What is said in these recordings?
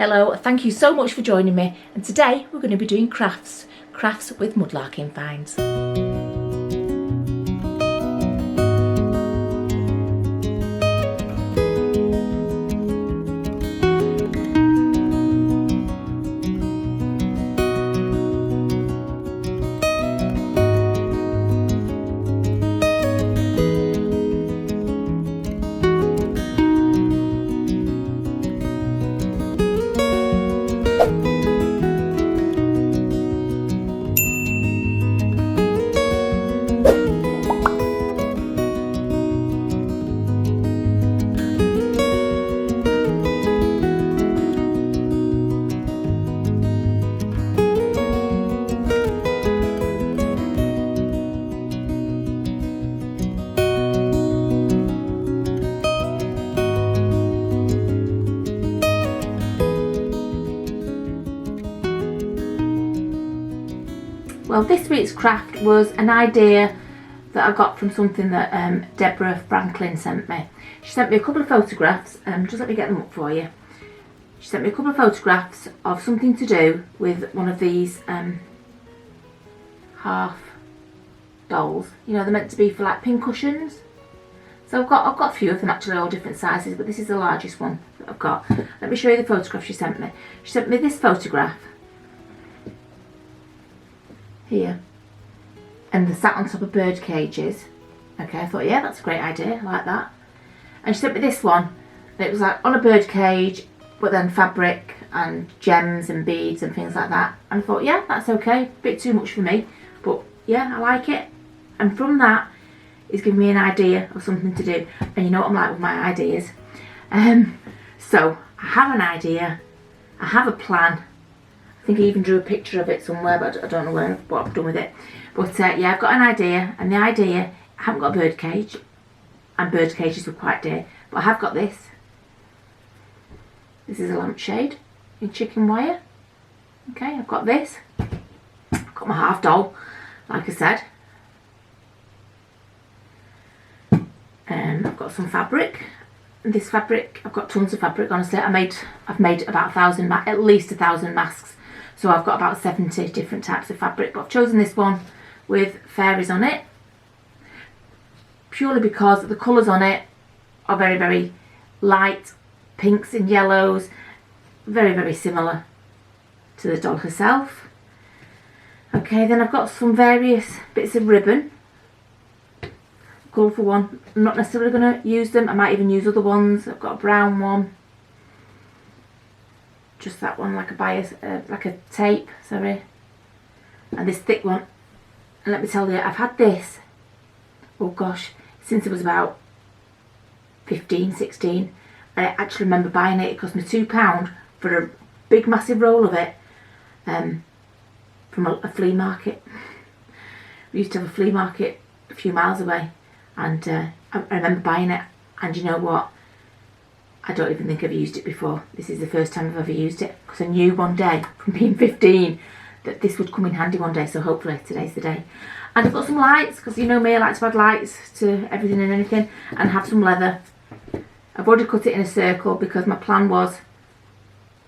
Hello, thank you so much for joining me, and today we're going to be doing crafts with mudlarking finds. Well, this week's craft was an idea that I got from something that Deborah Franklin sent me. She sent me a couple of photographs, just let me get them up for you. She sent me a couple of photographs of something to do with one of these half dolls. You know, they're meant to be for like pin cushions. So I've got a few of them actually, all different sizes, but this is the largest one that I've got. Let me show you the photograph she sent me. She sent me this photograph here, and they're sat on top of bird cages. Okay, I thought, yeah, that's a great idea, I like that. And she sent me this one, and it was like on a bird cage, but then fabric and gems and beads and things like that. And I thought, yeah, that's okay, a bit too much for me, but yeah, I like it. And from that, it's given me an idea of something to do. And you know what I'm like with my ideas. So I have an idea, I have a plan. I think I even drew a picture of it somewhere, but I don't know what I've done with it. But yeah, I've got an idea, and the idea, I haven't got a bird cage, and bird cages were quite dear, but I have got this. This is a lampshade in chicken wire. Okay, I've got this. I've got my half doll, like I said. I've got some fabric. This fabric, I've got tons of fabric, honestly. I've made about 1,000, at least 1,000 masks. So I've got about 70 different types of fabric, but I've chosen this one with fairies on it, purely because the colours on it are very, very light, pinks and yellows, very, very similar to the doll herself. Okay, then I've got some various bits of ribbon, colourful one. I'm not necessarily going to use them, I might even use other ones. I've got a brown one. Just that one, like a bias, like a tape, sorry. And this thick one. And let me tell you, I've had this, oh gosh, since it was about 15, 16. I actually remember buying it. It cost me £2 for a big massive roll of it from a flea market. We used to have a flea market a few miles away, and I remember buying it. And you know what? I don't even think I've used it before. This is the first time I've ever used it, because I knew one day from being 15 that this would come in handy one day, so hopefully today's the day. And I've got some lights, because you know me, I like to add lights to everything and anything, and have some leather. I've already cut it in a circle because my plan was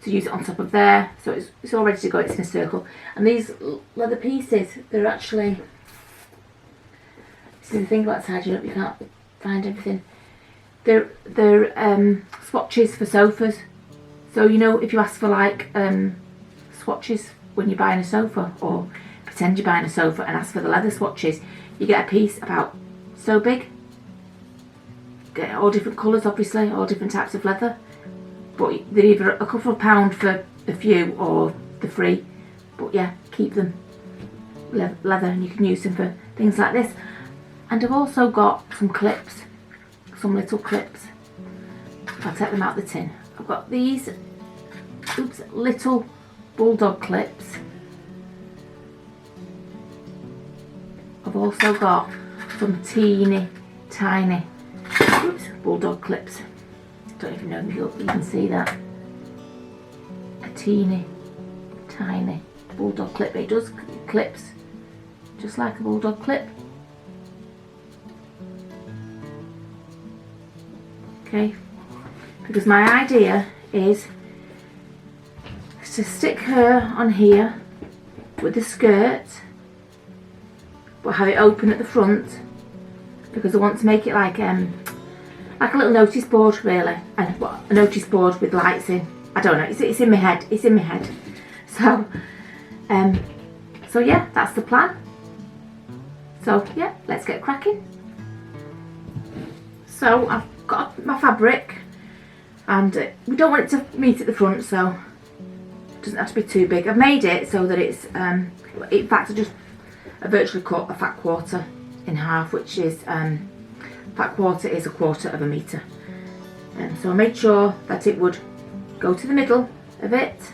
to use it on top of there, so it's all ready to go, it's in a circle. And these leather pieces, they're actually, this is the thing about tidying up, you can't find everything. They're swatches for sofas. So you know, if you ask for like swatches when you're buying a sofa, or pretend you're buying a sofa and ask for the leather swatches, you get a piece about so big. Get all different colours, obviously, all different types of leather. But they're either a couple of pound for a few, or they're free. But yeah, keep them leather, and you can use them for things like this. And I've also got some clips. Some little clips. I'll take them out the tin. I've got these little bulldog clips. I've also got some teeny tiny bulldog clips. Don't even know if you can see that. A teeny tiny bulldog clip. It does clips just like a bulldog clip. Okay, because my idea is to stick her on here with the skirt, but have it open at the front, because I want to make it like a little notice board really, and a notice board with lights in. I don't know, it's in my head, it's in my head. So so yeah, that's the plan. So yeah, let's get cracking. So I've got my fabric, and we don't want it to meet at the front, so it doesn't have to be too big. I've made it so that it's in fact I virtually cut a fat quarter in half, which is fat quarter is 1/4 of a metre. So I made sure that it would go to the middle of it,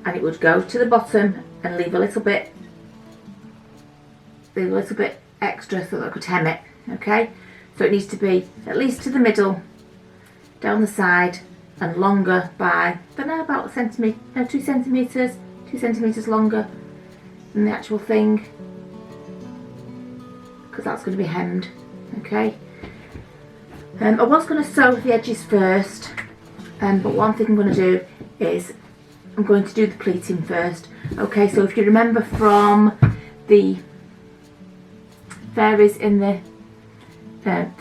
and it would go to the bottom and leave a little bit extra so that I could hem it. Okay, so it needs to be at least to the middle, down the side, and longer by, I don't know, about a centimetre, no, 2 centimetres longer than the actual thing, because that's going to be hemmed. Okay, I was going to sew the edges first, but one thing I'm going to do is I'm going to do the pleating first. Okay, so if you remember from the fairies in the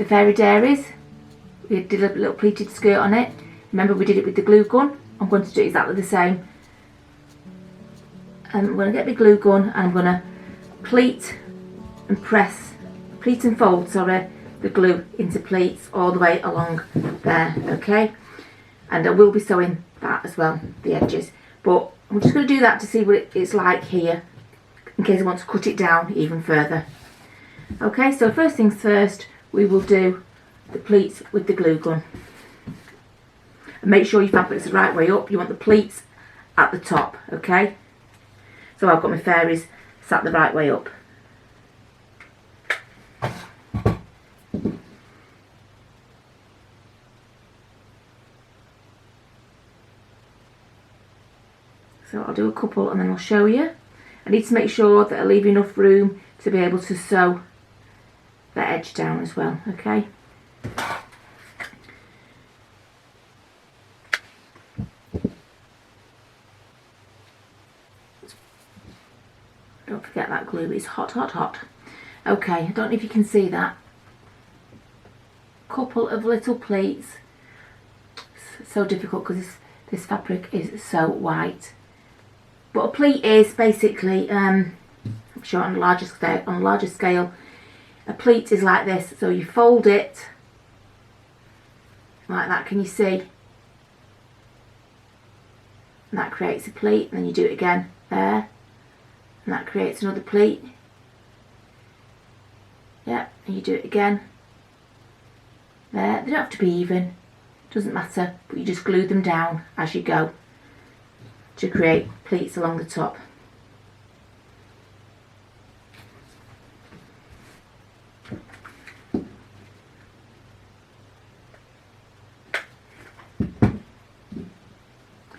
fairy dairies, we did a little pleated skirt on it. Remember, we did it with the glue gun. I'm going to do exactly the same. I'm going to get my glue gun, and I'm going to pleat and fold, sorry, the glue into pleats all the way along there. Okay, and I will be sewing that as well, the edges, but I'm just going to do that to see what it's like here, in case I want to cut it down even further. Okay, so first things first, we will do the pleats with the glue gun. And make sure your fabric's the right way up. You want the pleats at the top. Okay, so I've got my fairies sat the right way up. So I'll do a couple and then I'll show you. I need to make sure that I leave enough room to be able to sew the edge down as well. Okay. Don't forget that glue, it's hot, hot, hot. Okay, I don't know if you can see that. Couple of little pleats. So difficult because this fabric is so white. But a pleat is basically, I'm sure on a larger scale, a pleat is like this. So you fold it like that. Can you see? And that creates a pleat. And then you do it again there, and that creates another pleat. Yeah, and you do it again there. They don't have to be even. Doesn't matter. But you just glue them down as you go to create pleats along the top.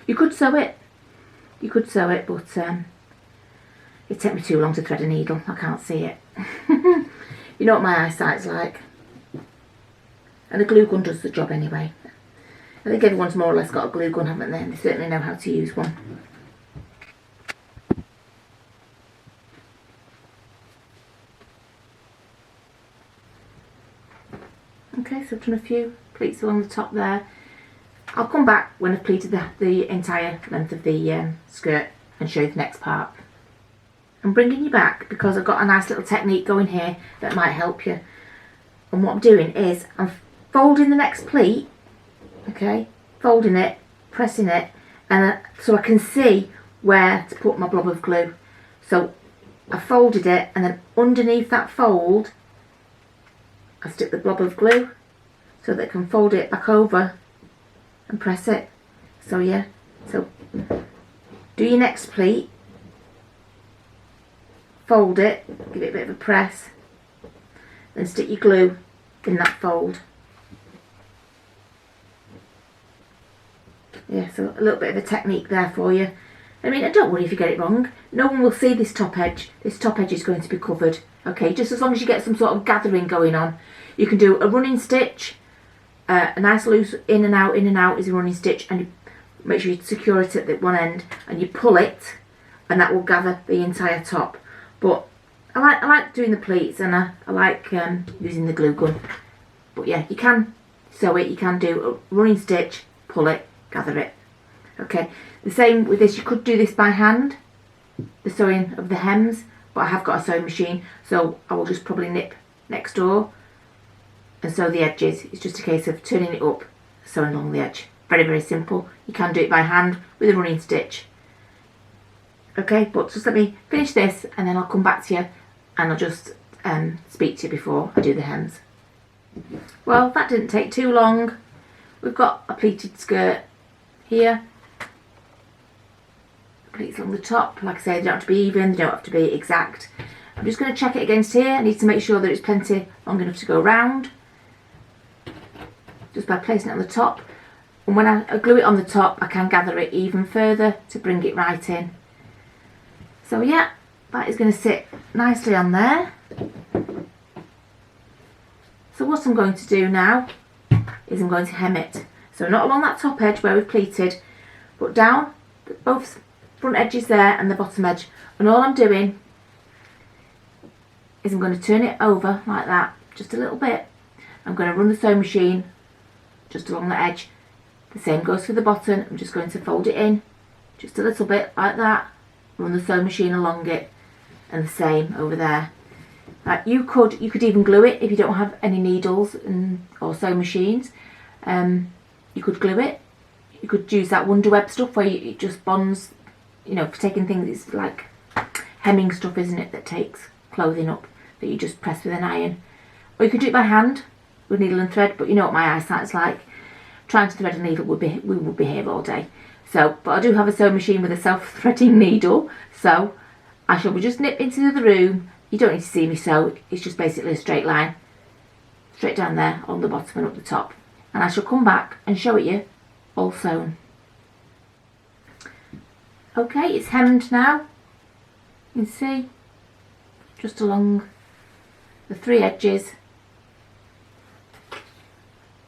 You could sew it, but it took me too long to thread a needle. I can't see it. You know what my eyesight's like. And the glue gun does the job anyway. I think everyone's more or less got a glue gun, haven't they? And they certainly know how to use one. Okay, so I've done a few pleats along the top there. I'll come back when I've pleated the entire length of the skirt and show you the next part. I'm bringing you back because I've got a nice little technique going here that might help you. And what I'm doing is I'm folding the next pleat. Okay, folding it, pressing it, and so I can see where to put my blob of glue. So I folded it, and then underneath that fold I stick the blob of glue so that I can fold it back over and press it. So yeah, so do your next pleat, fold it, give it a bit of a press, then stick your glue in that fold. Yeah, so a little bit of a technique there for you. I mean, don't worry if you get it wrong. No one will see this top edge. This top edge is going to be covered. Okay, just as long as you get some sort of gathering going on. You can do a running stitch, a nice loose in and out is a running stitch, and make sure you secure it at the one end and you pull it, and that will gather the entire top. But I like doing the pleats, and I like using the glue gun. But yeah, you can sew it, you can do a running stitch, pull it, gather it. Okay, the same with this. You could do this by hand, the sewing of the hems, but I have got a sewing machine, so I will just probably nip next door and sew the edges. It's just a case of turning it up, sewing along the edge. Very, very simple. You can do it by hand with a running stitch. Okay, but just let me finish this and then I'll come back to you and I'll just speak to you before I do the hems. Well, that didn't take too long. We've got a pleated skirt here. Pleats along the top. Like I say, they don't have to be even, they don't have to be exact. I'm just going to check it against here. I need to make sure that it's plenty long enough to go round. Just by placing it on the top. And when I glue it on the top, I can gather it even further to bring it right in. So yeah, that is going to sit nicely on there. So what I'm going to do now is I'm going to hem it. So not along that top edge where we've pleated, but down both front edges there and the bottom edge. And all I'm doing is I'm going to turn it over like that, just a little bit. I'm going to run the sewing machine just along the edge. The same goes for the bottom. I'm just going to fold it in just a little bit like that, run the sewing machine along it, and the same over there. You could even glue it if you don't have any needles or sewing machines. You could glue it. You could use that Wonder Web stuff where it just bonds, you know, for taking things. It's like hemming stuff, isn't it, that takes clothing up, that you just press with an iron. Or you could do it by hand with needle and thread, but you know what my eyesight's like. Trying to thread a needle we would be here all day. So, but I do have a sewing machine with a self-threading needle, so I shall just nip into the other room. You don't need to see me sew, it's just basically a straight line, straight down there on the bottom and up the top. And I shall come back and show it you all sewn. Okay, it's hemmed now. You can see, just along the three edges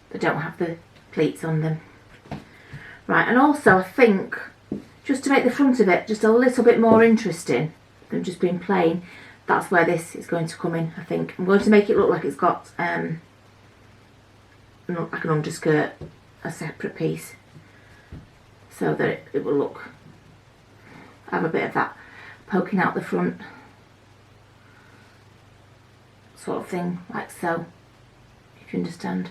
that don't have the pleats on them. Right, and also I think, just to make the front of it just a little bit more interesting than just being plain, that's where this is going to come in, I think. I'm going to make it look like it's got like an underskirt, a separate piece, so that it will look, have a bit of that poking out the front sort of thing, like so, if you understand.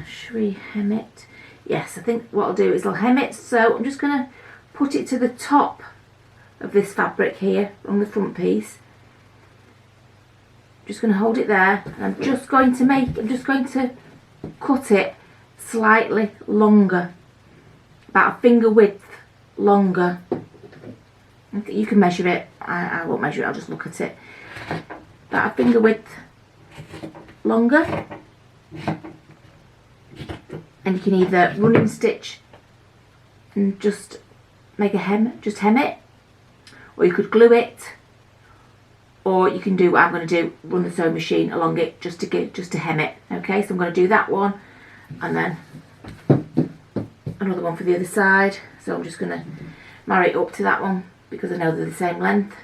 Should we hem it? Yes, I think what I'll do is I'll hem it. So I'm just going to put it to the top of this fabric here on the front piece. Just going to hold it there, and I'm just going to cut it slightly longer, about a finger width longer. You can measure it. I won't measure it, I'll just look at it. About a finger width longer. And you can either running stitch and just make a hem, just hem it, or you could glue it, or you can do what I'm going to do, run the sewing machine along it just to hem it. Okay, so I'm going to do that one, and then another one for the other side. So I'm just going to marry it up to that one because I know they're the same length.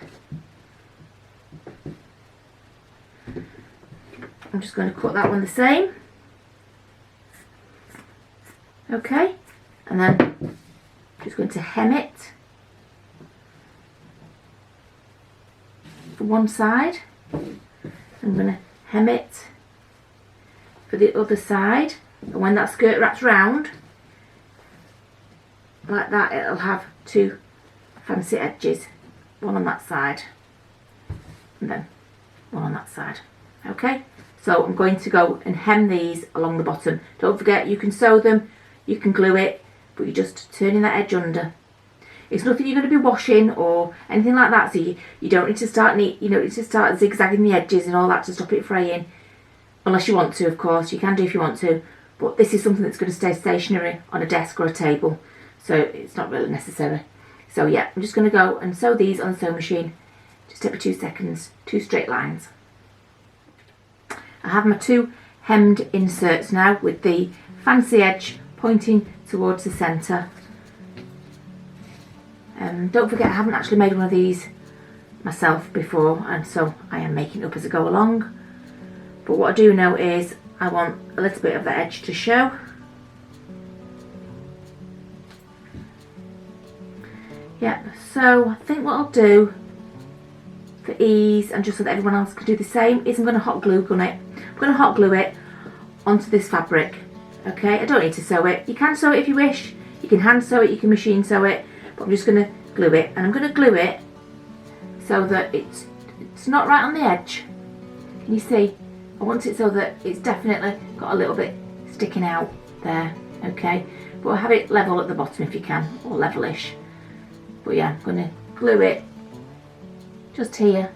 I'm just going to cut that one the same. Okay, and then I'm just going to hem it for one side. I'm going to hem it for the other side, and when that skirt wraps round like that, it'll have two fancy edges, one on that side and then one on that side. Okay, so I'm going to go and hem these along the bottom. Don't forget, you can sew them, you can glue it, but you're just turning that edge under. It's nothing you're going to be washing or anything like that, so you don't need to start zigzagging the edges and all that to stop it fraying, unless you want to, of course. You can do if you want to, but this is something that's going to stay stationary on a desk or a table, so it's not really necessary. So yeah, I'm just going to go and sew these on the sewing machine. Just take me 2 seconds, 2 straight lines. I have my 2 hemmed inserts now with the fancy edge pointing towards the centre. Don't forget, I haven't actually made one of these myself before, and so I am making it up as I go along. But what I do know is I want a little bit of the edge to show. Yeah, so I think what I'll do for ease and just so that everyone else can do the same is I'm going to hot glue gun it. I'm going to hot glue it onto this fabric. Okay, I don't need to sew it. You can sew it if you wish. You can hand sew it, you can machine sew it, but I'm just going to glue it, and I'm going to glue it so that it's not right on the edge. Can you see? I want it so that it's definitely got a little bit sticking out there. Okay, but have it level at the bottom if you can, or levelish. But yeah, I'm going to glue it just here,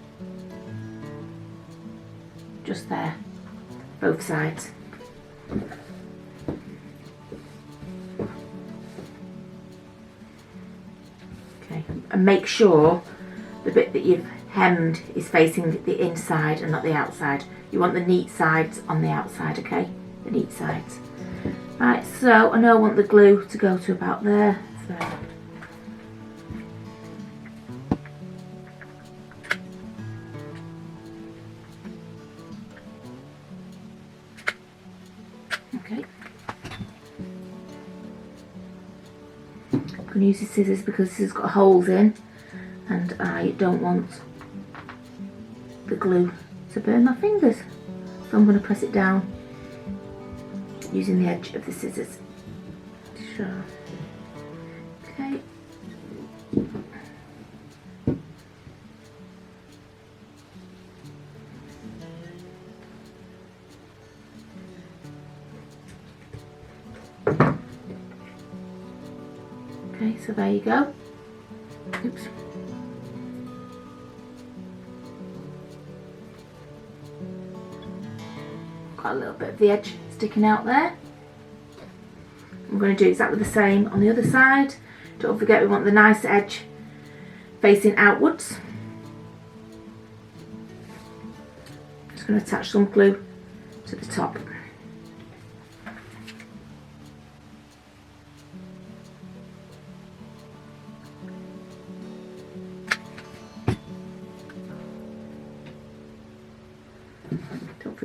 just there, both sides. Okay, and make sure the bit that you've hemmed is facing the inside and not the outside. You want the neat sides on the outside, okay? The neat sides. Right, so I know I want the glue to go to about there. So okay. I'm going to use the scissors because this has got holes in, and I don't want the glue to burn my fingers. So I'm going to press it down using the edge of the scissors. Sure. Okay. Okay, so there you go. Oops. Got a little bit of the edge sticking out there. I'm going to do exactly the same on the other side. Don't forget, we want the nice edge facing outwards. Just going to attach some glue to the top.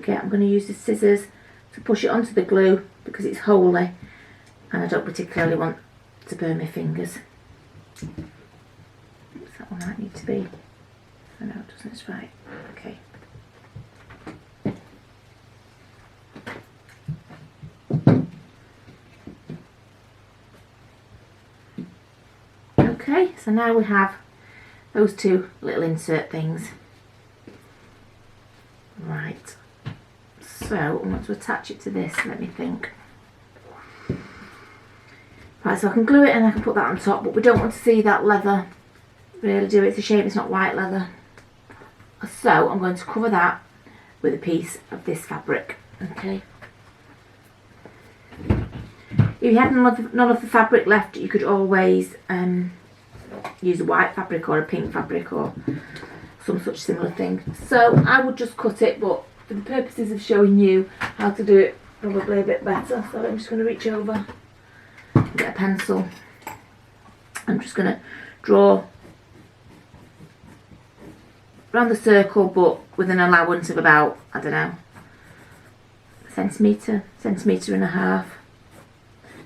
I'm going to use the scissors to push it onto the glue because it's holey and I don't particularly want to burn my fingers. Oops, that one might need to be, I know it doesn't, it's right. Okay. Okay, so now we have those two little insert things. Right. So I want to attach it to this, let me think. Right, so I can glue it and I can put that on top, but we don't want to see that leather really do it. It's a shame it's not white leather. So I'm going to cover that with a piece of this fabric. Okay. If you had none of the fabric left, you could always use a white fabric or a pink fabric or some such similar thing. So I would just cut it, but for the purposes of showing you how to do it probably a bit better, so I'm just going to reach over and get a pencil. I'm just going to draw around the circle, but with an allowance of about, I don't know, a centimetre and a half.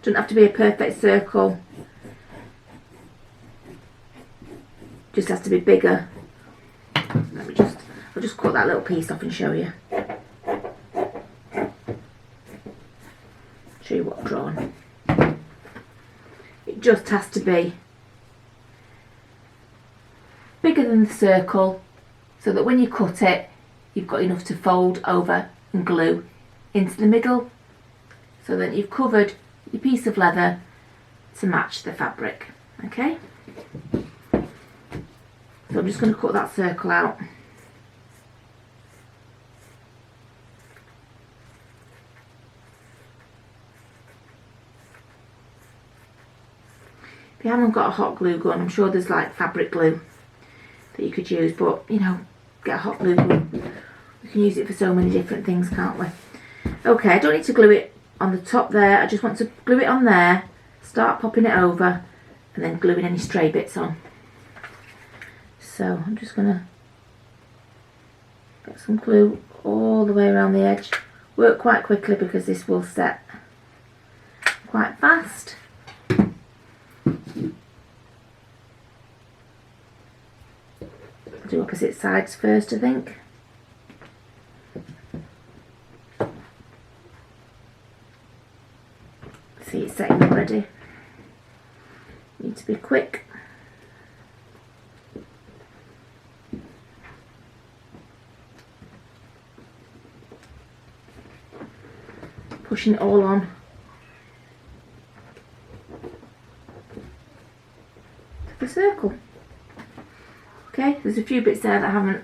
Doesn't have to be a perfect circle, just has to be bigger. I'll just cut that little piece off and show you. Show you what I've drawn. It just has to be bigger than the circle so that when you cut it, you've got enough to fold over and glue into the middle so that you've covered your piece of leather to match the fabric. Okay? So I'm just going to cut that circle out. If you haven't got a hot glue gun, I'm sure there's like fabric glue that you could use, but you know, get a hot glue gun. We can use it for so many different things, can't we? Okay, I don't need to glue it on the top there, I just want to glue it on there start popping it over and then gluing any stray bits on. So I'm just going to get some glue all the way around the edge. Work quite quickly because this will set quite fast. Do opposite sides first, I think. See, it's setting already. Need to be quick. Pushing it all on. To the circle. Okay, there's a few bits there that I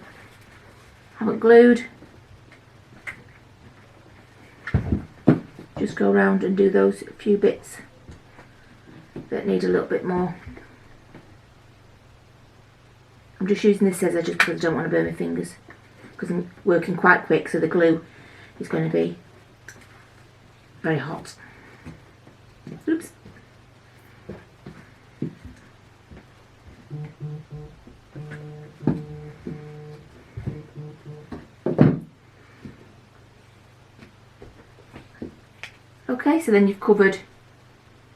haven't glued. Just go around and do those few bits that need a little bit more. I'm just using this scissor just because I don't want to burn my fingers, because I'm working quite quick, so the glue is going to be very hot. Oops. Okay, so then you've covered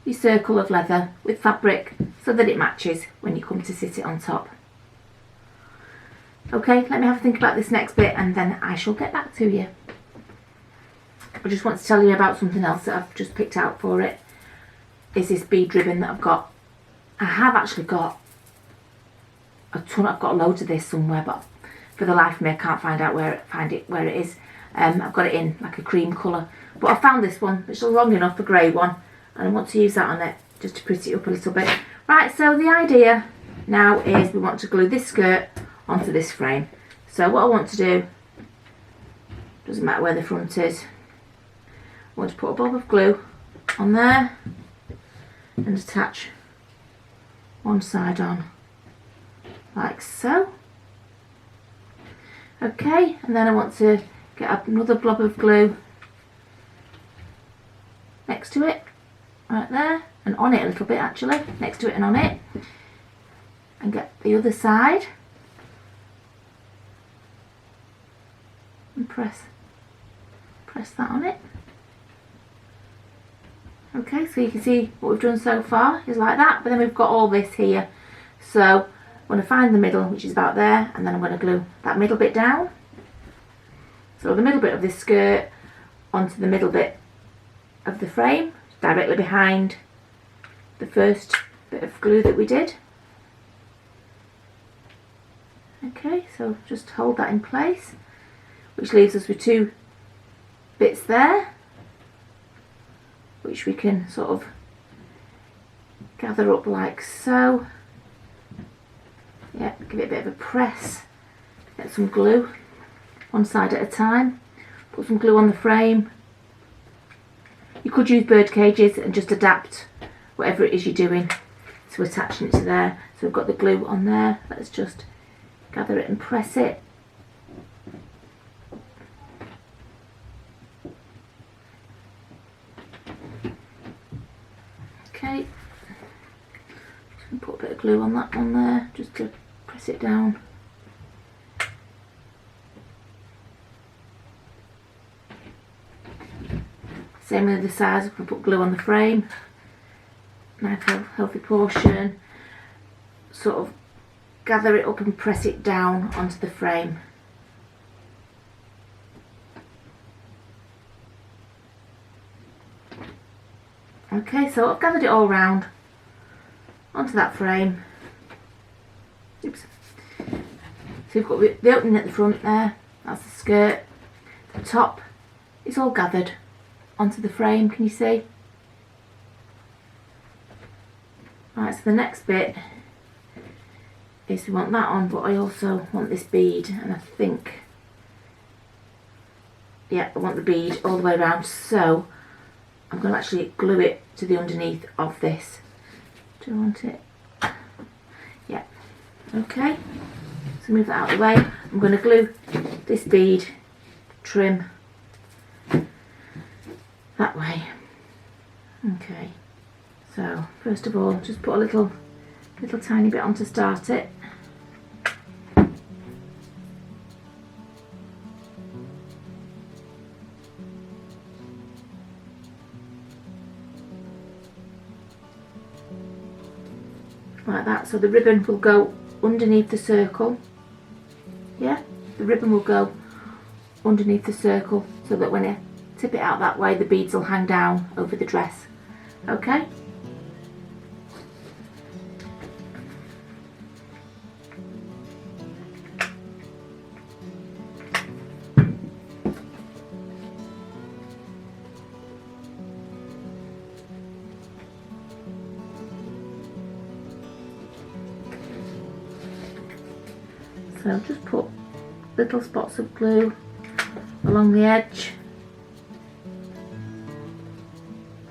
your circle of leather with fabric so that it matches when you come to sit it on top. Okay, let me have a think about this next bit and then I shall get back to you. I just want to tell you about something else that I've just picked out for it. Is this bead ribbon that I've got. I have actually got a ton. I've got loads of this somewhere, but for the life of me I can't find it where it is. I've got it in like a cream colour, but I found this one, it's long enough, a grey one, and I want to use that on it just to pretty it up a little bit. Right, so the idea now is we want to glue this skirt onto this frame. So what I want to do, doesn't matter where the front is, I want to put a blob of glue on there and attach one side on like so. Okay, and then I want to get another blob of glue next to it, right there, and on it a little bit actually, next to it and on it, and get the other side and press that on it. Okay, so you can see what we've done so far is like that, but then we've got all this here. So I'm going to find the middle, which is about there, and then I'm going to glue that middle bit down. So the middle bit of this skirt onto the middle bit of the frame, directly behind the first bit of glue that we did. Okay, so just hold that in place, which leaves us with two bits there, which we can sort of gather up like so. Yeah, give it a bit of a press, get some glue, one side at a time, put some glue on the frame. You could use bird cages and just adapt whatever it is you're doing to attaching it to there. So we've got the glue on there, let's just gather it and press it. Okay, just going to put a bit of glue on that one there, just to press it down. Same with the sides, I'm going to put glue on the frame. Nice healthy portion. Sort of gather it up and press it down onto the frame. Okay, so I've gathered it all round onto that frame. Oops. So you've got the opening at the front there, that's the skirt. The top is all gathered onto the frame, can you see? Right, so the next bit is we want that on, but I also want this bead, and I think, yeah, I want the bead all the way around, so I'm going to actually glue it to the underneath of this. Do I want it? Yeah. Okay, so move that out of the way. I'm going to glue this bead trim that way. Okay, So first of all, just put a little tiny bit on to start it. Like that, so the ribbon will go underneath the circle. Yeah, the ribbon will go underneath the circle so that when I tip it out that way, the beads will hang down over the dress. Okay? So just put little spots of glue along the edge.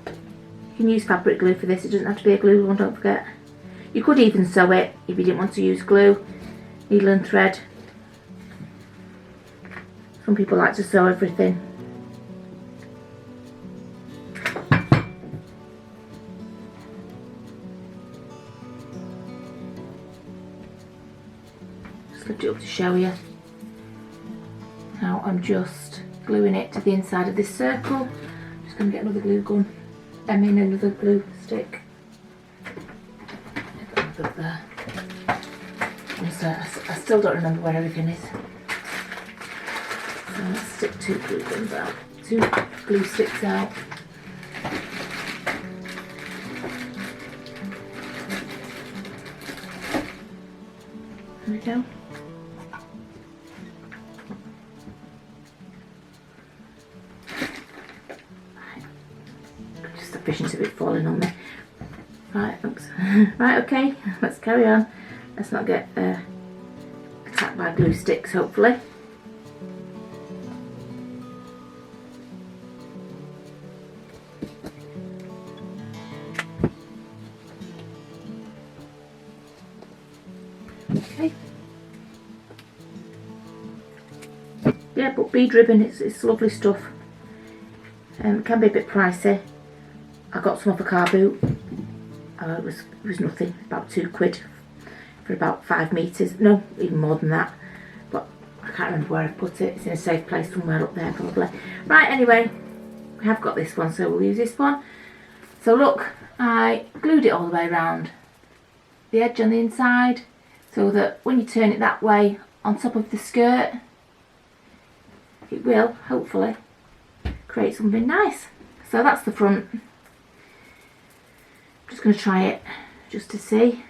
You can use fabric glue for this, it doesn't have to be a glue one, don't forget. You could even sew it if you didn't want to use glue, needle and thread. Some people like to sew everything. Lift it up to show you. Now I'm just gluing it to the inside of this circle. Just going to get another glue gun. Another glue stick. Put that up there. I still don't remember where everything is. So let's stick 2 glue guns out. 2 glue sticks out. There we go. Efficiency a bit falling on me. Right, oops. Right, okay, let's carry on. Let's not get attacked by glue sticks, hopefully. Okay. Yeah, but bead ribbon, it's lovely stuff. It can be a bit pricey. I got some off a car boot. It was nothing, about £2 for about 5 metres. No, even more than that. But I can't remember where I put it. It's in a safe place somewhere up there probably. Right, anyway, we have got this one, so we'll use this one. So look, I glued it all the way around the edge on the inside so that when you turn it that way on top of the skirt, it will, hopefully, create something nice. So that's the front. Just going to try it just to see.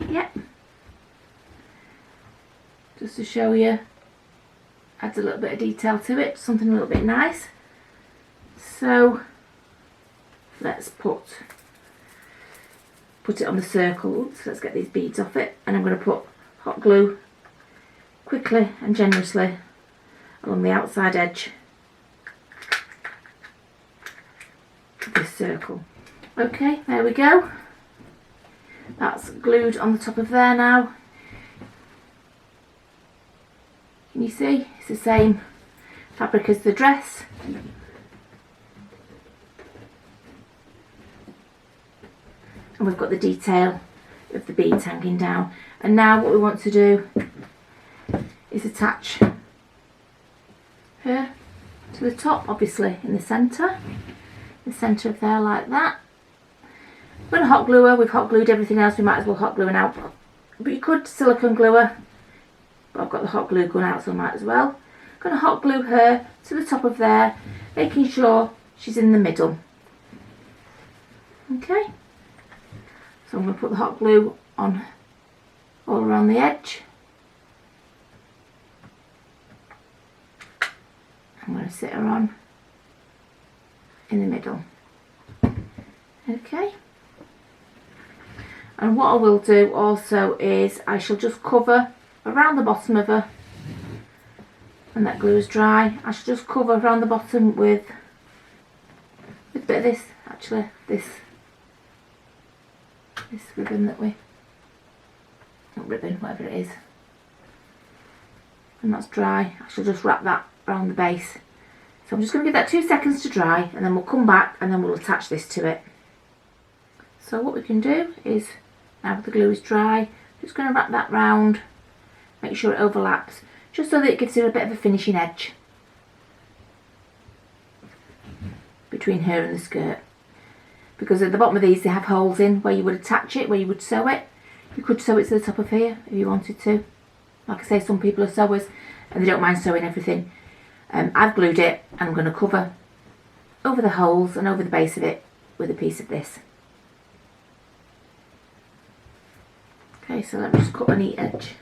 Yep. Just to show you. Adds a little bit of detail to it, something a little bit nice. So let's put it on the circle. Oops, let's get these beads off it, and I'm going to put hot glue quickly and generously along the outside edge of this circle. Okay, there we go. That's glued on the top of there now. Can you see? It's the same fabric as the dress. And we've got the detail of the beads hanging down. And now what we want to do is attach her to the top, obviously in the centre of there like that. I'm going to hot glue her. We've hot glued everything else, we might as well hot glue her now. But you could silicone glue her, but I've got the hot glue gun out, so I might as well. I'm going to hot glue her to the top of there, making sure she's in the middle. Okay, so I'm going to put the hot glue on all around the edge. I'm going to sit her on in the middle. Okay. And what I will do also is I shall just cover around the bottom of her, when that glue is dry, I shall just cover around the bottom with a bit of this, actually, this ribbon that we, not ribbon, whatever it is. When that's dry, I shall just wrap that around the base. So I'm just going to give that 2 seconds to dry, and then we'll come back and then we'll attach this to it. So what we can do is, now the glue is dry, just going to wrap that round, make sure it overlaps, just so that it gives it a bit of a finishing edge between her and the skirt. Because at the bottom of these they have holes in where you would attach it, where you would sew it. You could sew it to the top of here if you wanted to. Like I say, some people are sewers and they don't mind sewing everything. I've glued it and I'm going to cover over the holes and over the base of it with a piece of this. Okay, so let me just cut a neat edge.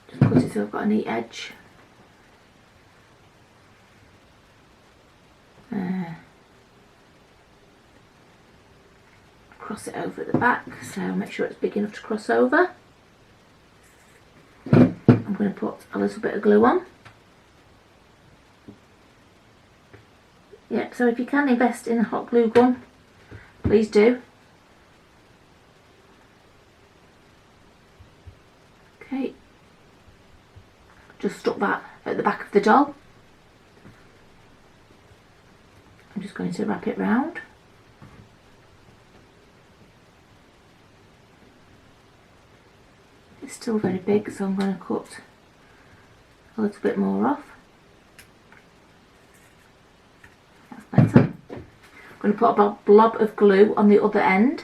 Just cut it so I've got a neat edge. Cross it over at the back, so make sure it's big enough to cross over. I'm going to put a little bit of glue on. Yeah, so if you can invest in a hot glue gun, please do. Okay, just stuck that at the back of the doll. I'm just going to wrap it round. It's still very big, so I'm going to cut a little bit more off. That's better. I'm going to put a blob of glue on the other end.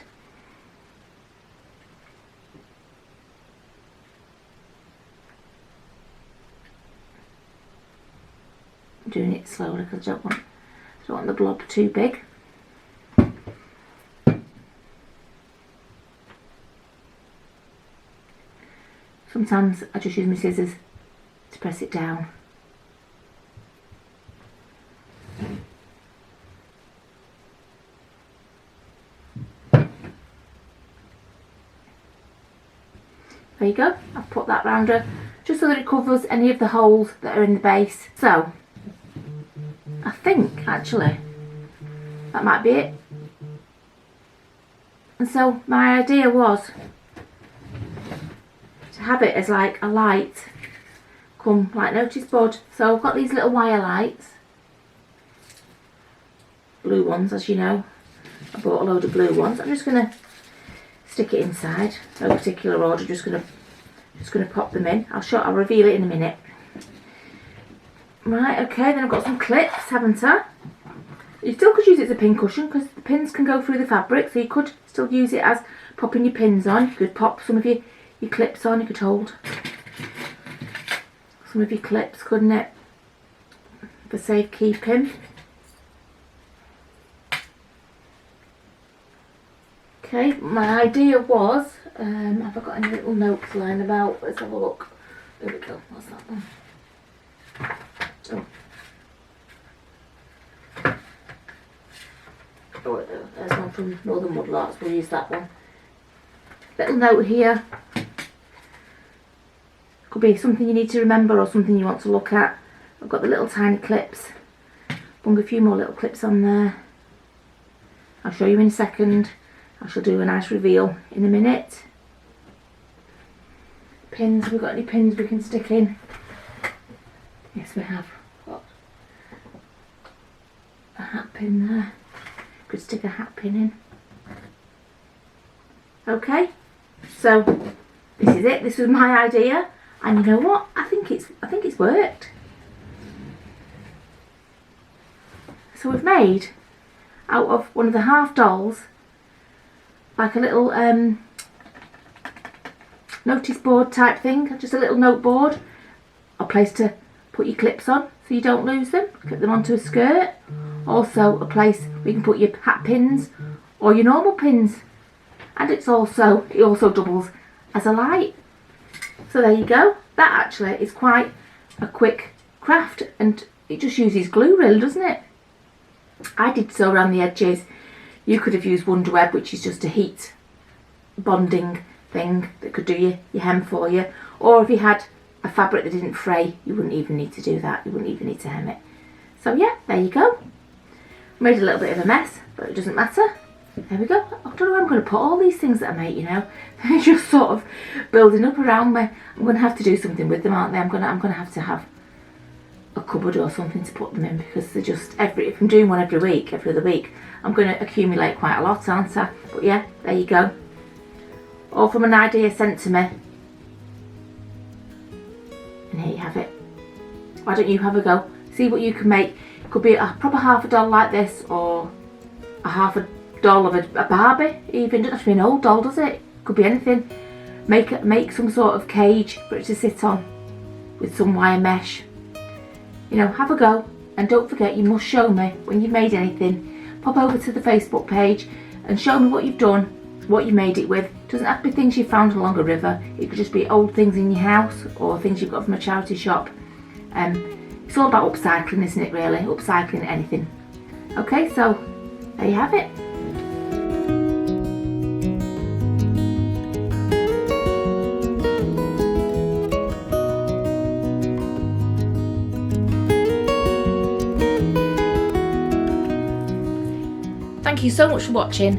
I'm doing it slowly because I don't want the blob too big. Sometimes I just use my scissors to press it down. There you go, I've put that round her just so that it covers any of the holes that are in the base. So, I think actually that might be it. And so my idea was to have it as like a light come like notice board. So I've got these little wire lights, blue ones as you know. I bought a load of blue ones. I'm just going to stick it inside, no particular order, just going to pop them in. I'll reveal it in a minute. Right, okay, then I've got some clips, haven't I? You still could use it as a pin cushion because the pins can go through the fabric, so you could still use it as popping your pins on. You could pop some of your clips on, you could hold some of your clips, couldn't it? For safekeeping. Okay, my idea was, have I got any little notes lying about? Let's have a look. There we go, what's that one? Oh, there's one from Northern MUDLARK, we'll use that one. Little note here. Could be something you need to remember or something you want to look at. I've got the little tiny clips. Bung a few more little clips on there. I'll show you in a second. I shall do a nice reveal in a minute. Pins, have we got any pins we can stick in? Yes, we have. Got a hat pin there. Could stick a hat pin in. Okay, so this is it. This was my idea, and you know what? I think it's worked. So we've made out of one of the half dolls like a little notice board type thing, just a little note board, a place to put your clips on so you don't lose them, clip them onto a skirt. Also a place where you can put your hat pins or your normal pins, and it also doubles as a light. So there you go. That actually is quite a quick craft, and it just uses glue really, doesn't it? I did sew around the edges. You could have used Wonder Web, which is just a heat bonding thing that could do your hem for you, or if you had a fabric that didn't fray, you wouldn't even need to do that. You wouldn't even need to hem it. So yeah, there you go. Made a little bit of a mess, but it doesn't matter. There we go. I don't know where I'm going to put all these things that I make, you know. They're just sort of building up around me. I'm going to have to do something with them, aren't they? I'm going to have a cupboard or something to put them in, because they're just, if I'm doing one every other week, I'm going to accumulate quite a lot, aren't I? But yeah, there you go. All from an idea sent to me. And here you have it. Why don't you have a go? See what you can make. Could be a proper half a doll like this, or a half a doll of a Barbie even. Doesn't have to be an old doll, does it? Could be anything. Make some sort of cage for it to sit on with some wire mesh. You know, have a go, and don't forget, you must show me when you've made anything. Pop over to the Facebook page and show me what you've done, what you made it with. It doesn't have to be things you found along a river. It could just be old things in your house or things you've got from a charity shop. It's all about upcycling, isn't it, really? Upcycling anything. Okay, so there you have it. Thank you so much for watching.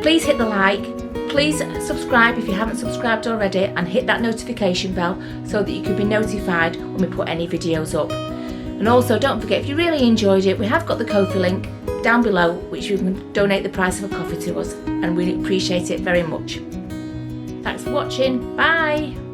Please hit the like, please subscribe if you haven't subscribed already, and hit that notification bell so that you can be notified when we put any videos up. And also, don't forget, if you really enjoyed it, we have got the Ko-fi link down below, which you can donate the price of a coffee to us, and we appreciate it very much. Thanks for watching. Bye.